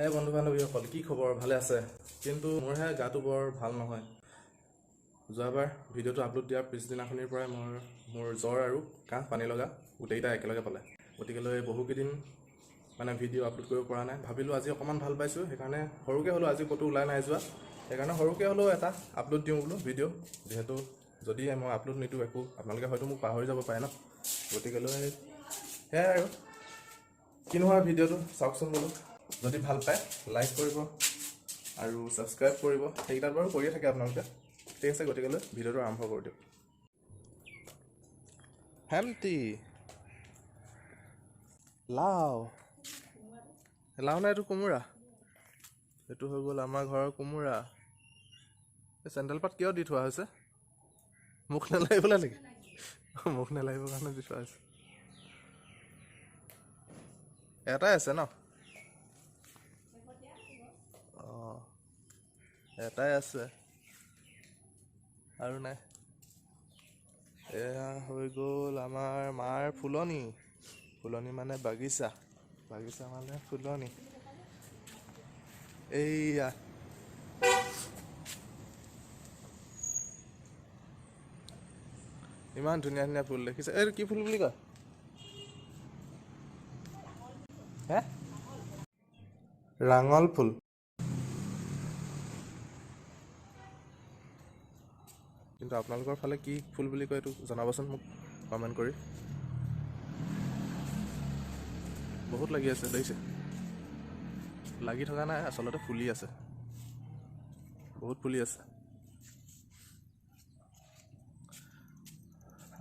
হে বন্ধু বান্ধৱীসকল, কি খবৰ? ভালে আছে? কিন্তু মোৰহে গাটো বৰ ভাল নহয়। যোৱাবাৰ ভিডিঅ'টো আপলোড দিয়াৰ পিছদিনাখনিৰ পৰাই মোৰ জ্বৰ আৰু কাহ পানী লগা গোটেইকেইটা একেলগে পালে। গতিকেলৈ বহুকেইদিন ভিডিঅ' আপলোড কৰিব পৰা নাই। ভাবিলোঁ আজি অকণমান ভাল পাইছোঁ, সেইকাৰণে সৰুকৈ হ'লেও আজি ক'তো ওলাই নাই যোৱা, সেইকাৰণে সৰুকৈ হ'লেও এটা আপলোড দিওঁ বোলো ভিডিঅ'। যিহেতু যদি মই আপলোড নিদিওঁ একো আপোনালোকে হয়তো মোক পাহৰি যাব পাৰে ন। গতিকেলৈ সেয়াই আৰু কিনো হয় ভিডিঅ'টো চাওকচোন বোলো। যদি ভাল পায় লাইক কৰিব আৰু ছাবস্ক্ৰাইব কৰিব, সেইকেইটাত বাৰু কৰিয়ে থাকে আপোনালোকে। ঠিক আছে, গতিকেলৈ ভিডিঅ'টো আৰম্ভ কৰি দিওঁ। হেমটি লাও নাই, এইটো কোমোৰা। এইটো হৈ গ'ল আমাৰ ঘৰৰ কোমোৰা। এই চেণ্ডেল পাত কিয় দি থোৱা হৈছে? মুখ নেলাগিবলৈ নেকি? মুখ নেলাগিবৰ কাৰণে দি থোৱা হৈছে। এটাই আছে ন? অঁ, এটাই আছে আৰু নাই। এয়া হৈ গ'ল আমাৰ মাৰ ফুলনি মানে বাগিচা মানে ফুলনি। এইয়া ইমান ধুনীয়া ধুনীয়া ফুল দেখিছে। এইটো কি ফুল বুলি কয়? হে, ৰাঙল ফুল। কিন্তু আপোনালোকৰ ফালে কি ফুল বুলি কয় এইটো জনাবচোন মোক কমেণ্ট কৰি। বহুত লাগি আছে দেখিছে? লাগি থকা নাই, আচলতে ফুলি আছে, বহুত ফুলি আছে।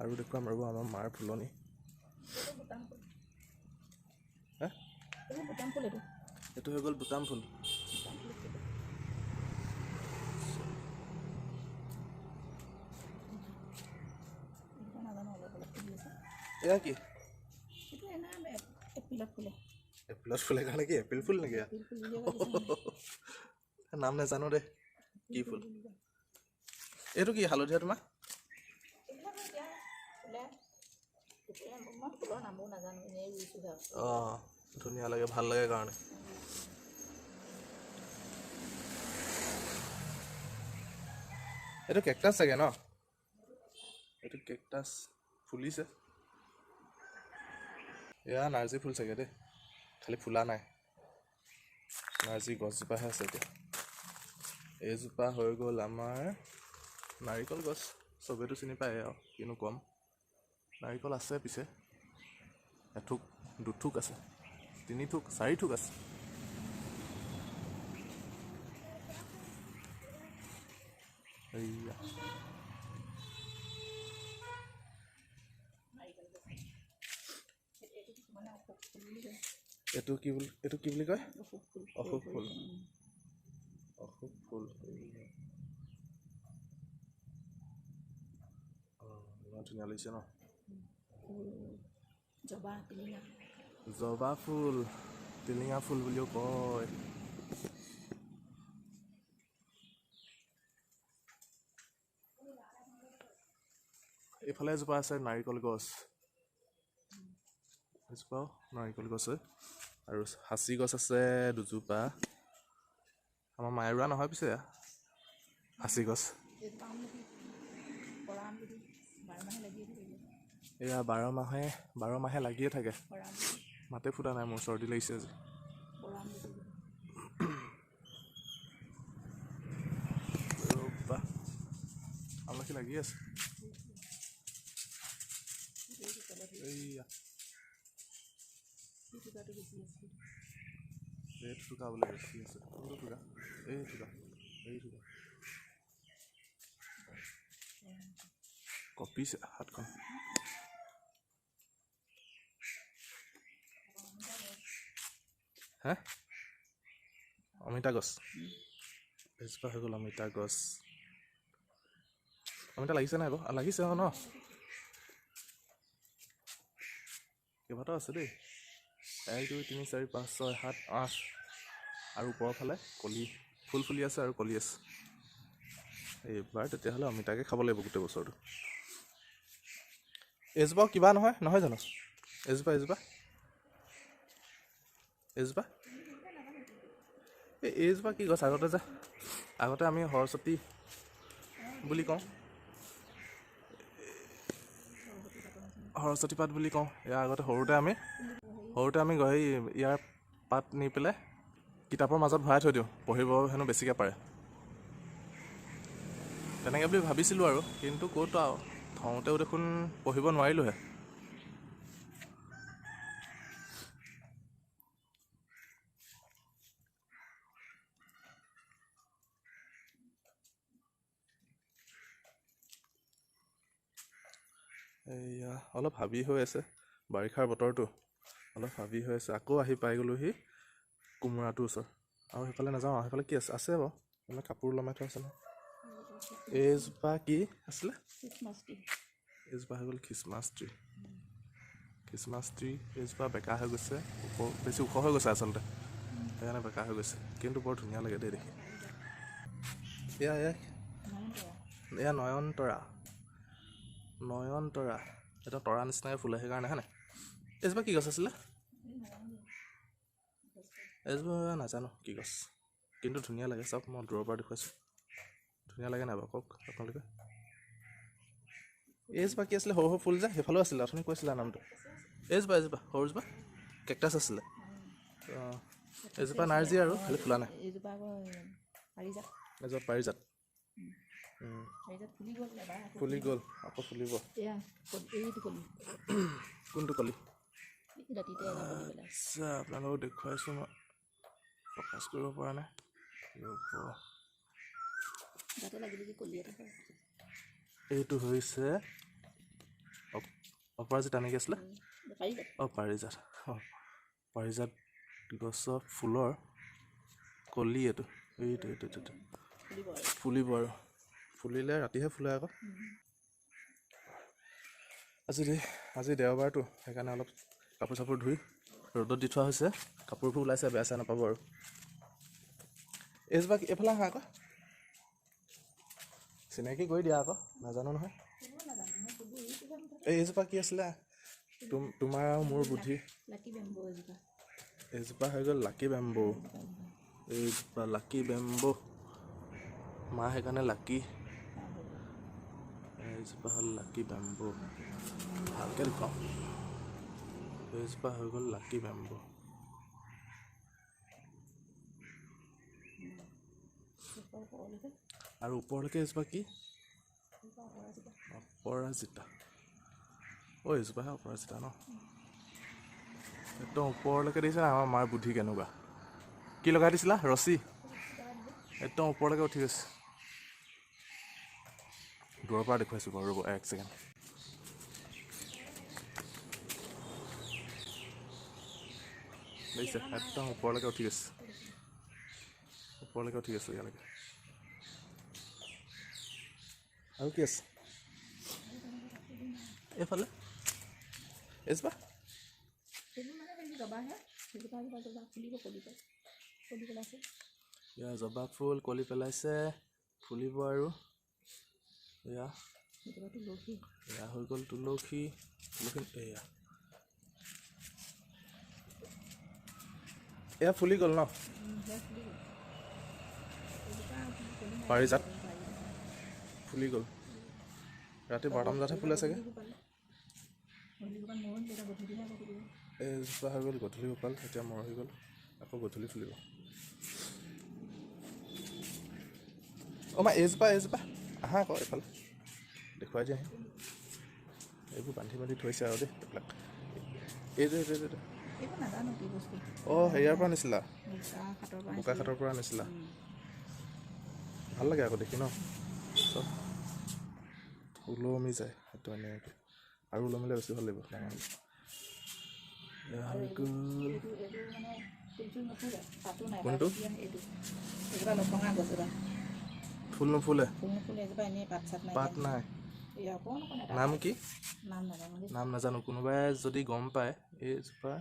আৰু দেখুৱাম ৰ'ব আমাৰ মাৰ ফুলনি। এইটো হৈ গ'ল বুটাম ফুল। এয়া কি? এপ্ৰিলত ফুলে কাৰণে কি এপ্ৰিল ফুল নেকি? নাম নাজানো দেই, কি ফুল এইটো? কি হালধীয়া তোমাৰ? অঁ, ধুনীয়া লাগে, ভাল লাগে কাৰণে। এইটো কেকটাছ চাগে ন? এইটো কেকটাছ ফুলিছে। এয়া নাৰ্জী ফুল চাগে দেই, খালি ফুলা নাই। নাৰ্জী গছজোপাহে আছে এতিয়া। এইজোপা হৈ গ'ল আমাৰ নাৰিকল গছ। চবেইতো চিনি পায় আৰু কিনো ক'ম। নাৰিকল আছে পিছে, এথোক দুথোক আছে, 3 থোক 4 থোক আছে। এইয়া এইটো কি বুলি কয়? অশোক ফুল। অশোক ফুল। ইমান ধুনীয়া লাগিছে ন? জবা ফুল, টিলিঙা ফুল বুলিও কয়। এইফালে এজোপা আছে নাৰিকল গছ, এজোপাও নাৰিকল গছ হয়। আৰু সাঁচি গছ আছে দুজোপা। আমাৰ মায়ে ৰোৱা নহয় পিছে সাঁচি গছ। এয়া 12 মাহে লাগিয়ে থাকে। মাতে ফুটা নাই, মোৰ চৰ্দি লাগিছে আজি। আমলখি লাগি আছে। এইয়া ৰেড থোকা বোলে বেছি আছে। কোনটো থোকা? এই থোকা কপিছে হাতখন। হে, অমিতা গছ। এজোপা হৈ গ'ল অমিতা গছ। অমিতা লাগিছে নাই বাৰু? লাগিছে ন? কেইবাটাও আছে দেই। 1 2 3 4 5 6 7 8 আৰু ওপৰৰ ফালে কলি ফুল ফুলি আছে আৰু কলি আছে। এইবাৰ তেতিয়াহ'লে অমিতাকে খাব লাগিব গোটেই বছৰটো। এজোপা কিবা নহয় জানো? এজোপা এইজোপা কি গছ আগতে আমি সৰস্বতী বুলি কওঁ, সৰস্বতী পাত বুলি কওঁ। ইয়াৰ আগতে সৰুতে আমি সেই ইয়াৰ পাত নি পেলাই কিতাপৰ মাজত ভৰাই থৈ দিওঁ, পঢ়িব হেনো বেছিকৈ পাৰে। তেনেকৈ বুলি ভাবিছিলোঁ আৰু, কিন্তু ক'ত আৰু থওঁতেও দেখোন পঢ়িব নোৱাৰিলোঁহে। এয়া অলপ হাবি হৈ আছে, বাৰিষাৰ বতৰটো অলপ হাবি হৈ আছে। আকৌ আহি পাই গ'লোহি কোমোৰাটোৰ ওচৰত। আৰু সেইফালে নাযাওঁ, সেইফালে কি আছে বাৰু, মানে কাপোৰ ওলমাই থোৱা আছে নহয়। এইজোপা কি আছিলে? এইজোপা হৈ গ'ল খ্ৰীষ্টমাছ ট্ৰী। এইজোপা বেকা হৈ গৈছে, বেছি ওখ হৈ গৈছে আচলতে, সেইকাৰণে বেকা হৈ গৈছে, কিন্তু বৰ ধুনীয়া লাগে দেই দেখি। এয়া নয়নতৰা, এটা তৰা নিচিনাকৈ ফুলে, সেইকাৰণে হয়নে? এইজোপা কি গছ আছিলে? এইজোপা নাজানো কি গছ, কিন্তু ধুনীয়া লাগে। চাওক, মই দূৰৰ পৰা দেখুৱাইছোঁ, ধুনীয়া লাগে নাই বাৰু কওক আপোনালোকে? এইজোপা কি আছিলে? সৰু ফুল যে, সেইফালেও আছিলে, অথনি কৈছিলা নামটো। এইজোপা সৰুজোপা কেকটাছ আছিলে। অঁ, এইজোপা নাৰ্জী আৰু খালি ফুলা নাই। এইজোপা পাৰিজাত। ফুলি গ'ল, আকৌ ফুলিব। কোনটো কলি? আচ্ছা, আপোনালোকক দেখুৱাইছোঁ, মই ফ'কাছ কৰিব পৰা নাই। এইটো হৈছে অপৰাজিতা নেকি আছিলে? পাৰিজাত গছৰ ফুলৰ কলি এইটো ফুলিব আৰু ফুলিলে ৰাতিহে ফুলে আকৌ। আজি দেওবাৰটো, সেইকাৰণে অলপ কাপোৰ চাপোৰ ধুই ৰ'দত দি থোৱা হৈছে। কাপোৰবোৰ ওলাইছে, বেয়া চেয়া নাপাব আৰু। এইজোপা এইফালে আহা আকৌ, চিনাকি কৰি দিয়া আকৌ, নাজানো নহয়। এইজোপা কি আছিলে? তোমাৰ আৰু মোৰ বুদ্ধি। এইজোপা হৈ গ'ল লাকি বেম্বো। এইজোপা লাকি বেম্বো, মা সেইকাৰণে লাকি। এইজোপা হ'ল লাকি বেম্বো, ভালকৈ দেখুৱাওঁ। এইজোপা হৈ গ'ল লাকি বেম্বো। আৰু ওপৰলৈকে এইজোপা কি? অপৰাজিতা। এইজোপাহে অপৰাজিতা ন? একদম ওপৰলৈকে দেখিছে আমাৰ মাৰ বুদ্ধি কেনেকুৱা। কি লগাই দিছিলা? ৰছী। একদম ওপৰলৈকে উঠি গৈছে। দূৰৰ পৰা দেখুৱাইছোঁ বাৰু, ৰ'ব এক ছেকেণ্ড। দেখিছে? একদম ওপৰলৈকে উঠি গৈছে, ইয়ালৈকে। আৰু কি আছে এইফালে? এইজোপা এয়া জবা ফুল কলি পেলাইছে, ফুলিব আৰু। এয়া হৈ গ'ল তুলসী। এয়া ফুলি গ'ল ন? পাৰিজাত ফুলি গ'ল, ৰাতি 12টা বজাতহে ফুলে চাগে। এইজোপা হৈ গ'ল গধূলি গোপাল, এতিয়া মৰহি গ'ল, আকৌ গধূলি ফুলিব। মা এইজোপা আহা আকৌ এইফালে দেখুৱাই দিয়া। এইবোৰ বান্ধি থৈছে আৰু দেই এইবিলাক। এইটো অঁ, হেৰিয়াৰ পৰা আনিছিলা? বোকাখাটৰ পৰা আনিছিলা? ভাল লাগে আকৌ দেখি ন, চব ওলমি যায়। সেইটো এনেকৈ আৰু ওলমিলে বেছি ভাল লাগিব। কোনটো? ফুল নুফুলে? পাত নাই। নাম কি? নাম নাজানো। কোনোবাই যদি গম পায় এইজোপা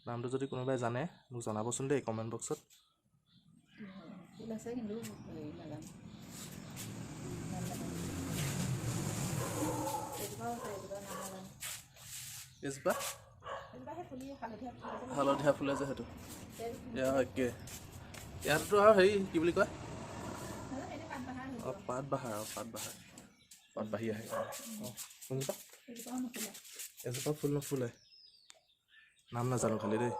নামটো, যদি কোনোবাই জানে মোক জনাবচোন দেই কমেণ্ট বক্সত। এইজোপা হালধীয়া ফুলে যে, সেইটো এয়া একে ইয়াততো আৰু হেৰি কি বুলি কয় পাত বাহাৰ পাত বাঢ়ি আহে কোনজোপা এজোপা ফুল নুফুলে নাম নাজানো খালি দেই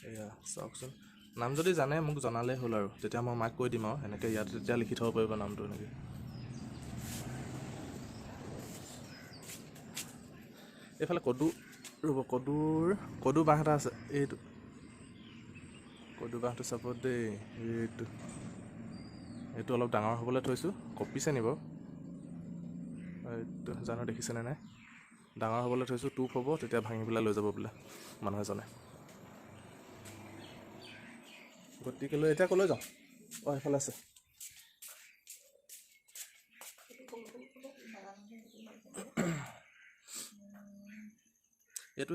এয়া চাওকচোন নাম যদি জানে মোক জনালেই হ'ল আৰু তেতিয়া মই মাক কৈ দিম আৰু এনেকৈ ইয়াত তেতিয়া লিখি থ'ব পাৰিব নামটো এনেকৈ এইফালে কদু বাঁহ এটা আছে এইটো কদু বাঁহটো চাব দেই এইটো অলপ ডাঙৰ হ'বলৈ থৈছোঁ কপিছে নিব এইটো জানো দেখিছেনে নাই ডাঙৰ হ'বলৈ থৈছোঁ টোপ হ'ব তেতিয়া ভাঙি পেলাই লৈ যাব বোলে মানুহ এজনে গতিকে লৈ এতিয়া ক'লৈ যাওঁ সেইফালে আছে এইটো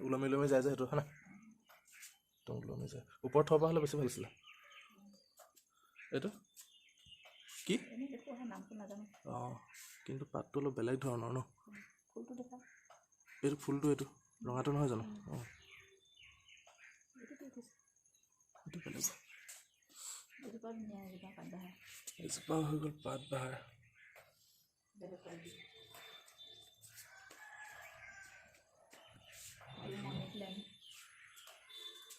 ওলমি যায় যে সেইটো হয় না ওলমি যায় ওপৰত থোৱা হ'লে বেছি ভাল আছিলে এইটো কি কিন্তু পাতটো অলপ বেলেগ ধৰণৰ ন এইটো ফুলটো এইটো ৰঙাটো নহয় জানো এইটো বেলেগ এজোপা হৈ গ'ল পাত বাহাৰ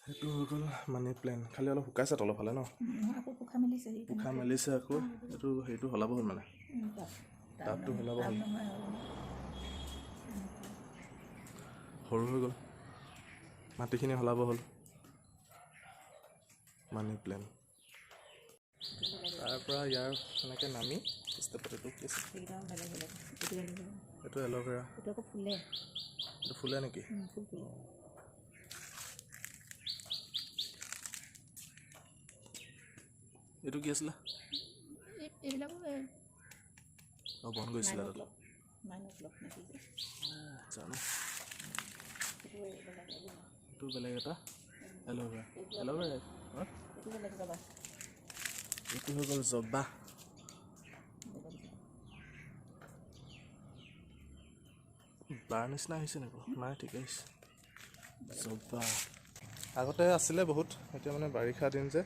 সেইটো হৈ গ'ল মানি প্লেন খালি অলপ শুকাইছে তলৰ ফালে ন পোখা মেলিছে আকৌ এইটো সেইটো সলাব হ'ল মানে টাবটো সলাব হ'ল সৰু হৈ গ'ল মাটিখিনি সলাব হ'ল মানি প্লেন তাৰপৰা ইয়াৰ এনেকৈ নামি ষ্টেপত এইটো কি আছে এইটো এল'ভেৰা এইটো ফুলে নেকি এইটো কি আছিলে বন গৈছিলে জানো এইটো বেলেগ এটা এল'ভেৰা এইটো হৈ গ'ল জবা বাৰ নিচিনা আহিছে নেকি নাই ঠিকে আহিছে জবা আগতে আছিলে বহুত এতিয়া মানে বাৰিষা দিন যে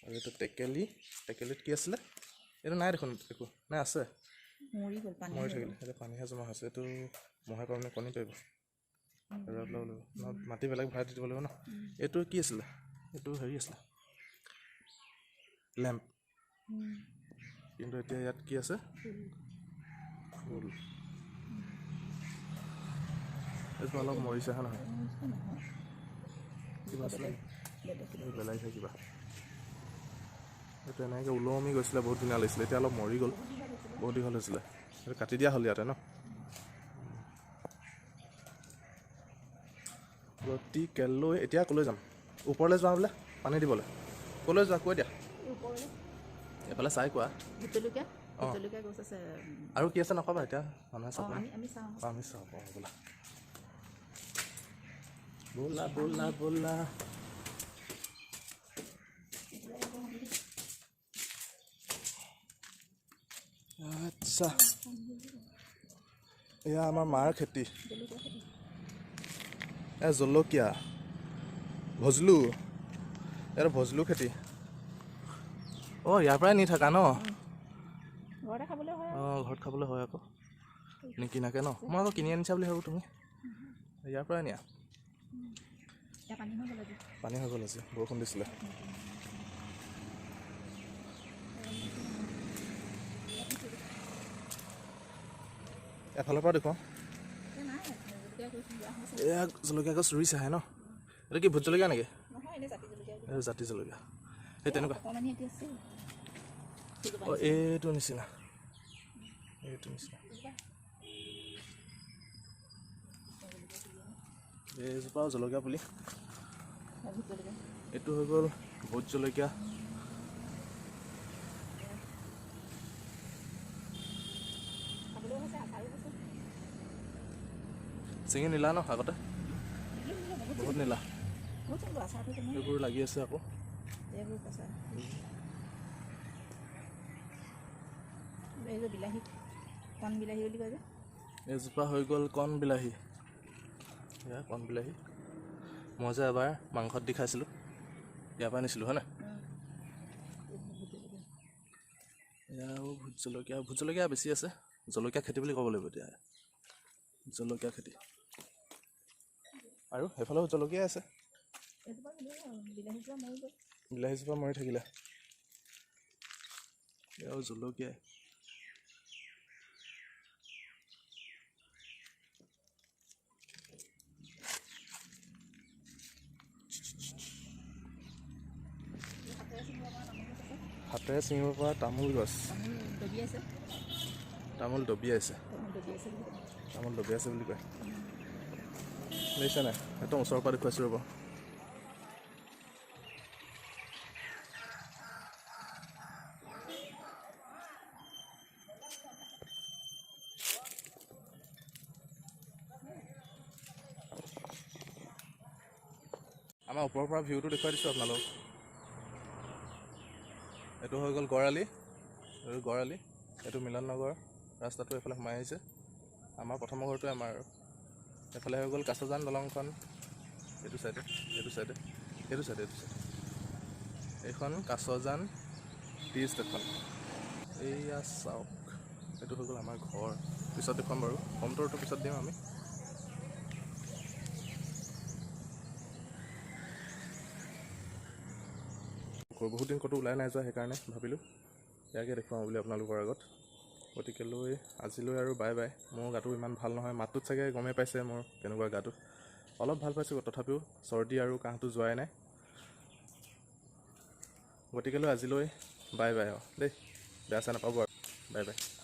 আৰু এইটো টেকেলিত কি আছিলে এইটো নাই দেখোন একো নাই আছে মৰি থাকিলে সেইটো পানীহে জমা হৈছে এইটো মহে কাৰণে কণী পাৰিব মাটি বেলেগ ভৰাই দি দিব লাগিব ন এইটো কি আছিলে এইটো হেৰি আছিলে লেম্প কিন্তু এতিয়া ইয়াত কি আছে ফুল এইটো অলপ মৰিছে হা নহয় কিবা আছিলে বেলেগহে কিবা এইটো এনেকৈ ওলমি গৈছিলে বহুত ধুনীয়া লাগিছিলে এতিয়া অলপ মৰি গ'ল বহুত দীঘল হৈছিলে সেইটো কাটি দিয়া হ'ল ইয়াতে ন গতিকে লৈ এতিয়া ক'লৈ যাম ওপৰলৈ যোৱা বোলে পানী দিবলৈ ক'লৈ যোৱা কৈ দিয়া এইফালে চাই কোৱা আৰু কি আছে নক'বা এতিয়া মানুহে চাব আমি চাওঁ বোলা আচ্ছা এয়া আমাৰ মাৰ খেতি জলকীয়া ভজলু এইটো ভজলু খেতি ইয়াৰ পৰাই নি থাকা ন ঘৰত খাবলৈ হয় আকৌ নিকিনাকে ন মই আকৌ কিনি আনিছা বুলি ভাবোঁ তুমি ইয়াৰ পৰাই নিয়া পানী হৈ গ'ল আজি বৰষুণ দিছিলে এফালৰ পৰা দেখুৱাওঁ এয়া জলকীয়া গছ ৰুইছাহে ন এইটো কি ভোট জলকীয়া নেকি এইটো জাতি জলকীয়া সেই তেনেকুৱা এইটো নিচিনা এইজোপাও জলকীয়া পুলি এইটো হৈ গ'ল ভোট জলকীয়া চিঙি নিলা ন আগতে বহুত নিলা এইবোৰ লাগি আছে আকৌ বিলাহী কণ বিলাহী বুলি কয় যে এজোপা হৈ গ'ল কণ বিলাহী এয়া কণ বিলাহী মই যে এবাৰ মাংসত দি খাইছিলোঁ ইয়াৰ পৰা আনিছিলোঁ হয়নে এয়াও ভোট জলকীয়া বেছি আছে জলকীয়া খেতি বুলি ক'ব লাগিব এতিয়া জলকীয়া খেতি আৰু সেইফালেও জলকীয়া আছে বিলাহীজোপা মৰি থাকিলে এয়াও জলকীয়া হাতেৰে ছিঙিব পৰা তামোল গছ তামোল দবিয়াইছে বুলি কয় বুজিছে নাই একদম ওচৰৰ পৰা দেখুৱাইছোঁ ৰ'ব আমাৰ ওপৰৰ পৰা ভিউটো দেখুৱাই দিছোঁ আপোনালোকক এইটো হৈ গ'ল গড়আলি এইটো মিলন নগৰ ৰাস্তাটো এইফালে সোমাই আহিছে আমাৰ প্ৰথমৰ ঘৰটোৱে আমাৰ আৰু এইফালে হৈ গ'ল কাছজান দলংখন এইটো চাইডে এইখন কাছজান টি ষ্টেটখন এইয়া চাওক এইটো হৈ গ'ল আমাৰ ঘৰ পিছত দেখুৱাম বাৰু হোম টুৰটো পিছত দিম আমি বহুত দিন ক'তো ওলাই নাই যোৱা সেইকাৰণে ভাবিলোঁ ইয়াকে দেখুৱাওঁ বুলি আপোনালোকৰ আগত গতিকেলৈ আজিলৈ আৰু বাই বাই মোৰ গাটো ইমান ভাল নহয় মাতটোত চাগে গমেই পাইছে মোৰ কেনেকুৱা গাটো অলপ ভাল পাইছোঁ তথাপিও চৰ্দি আৰু কাহটো যোৱাই নাই গতিকেলৈ আজিলৈ বাই বাই দেই বেয়া চেয়া নাপাব আৰু বাই বাই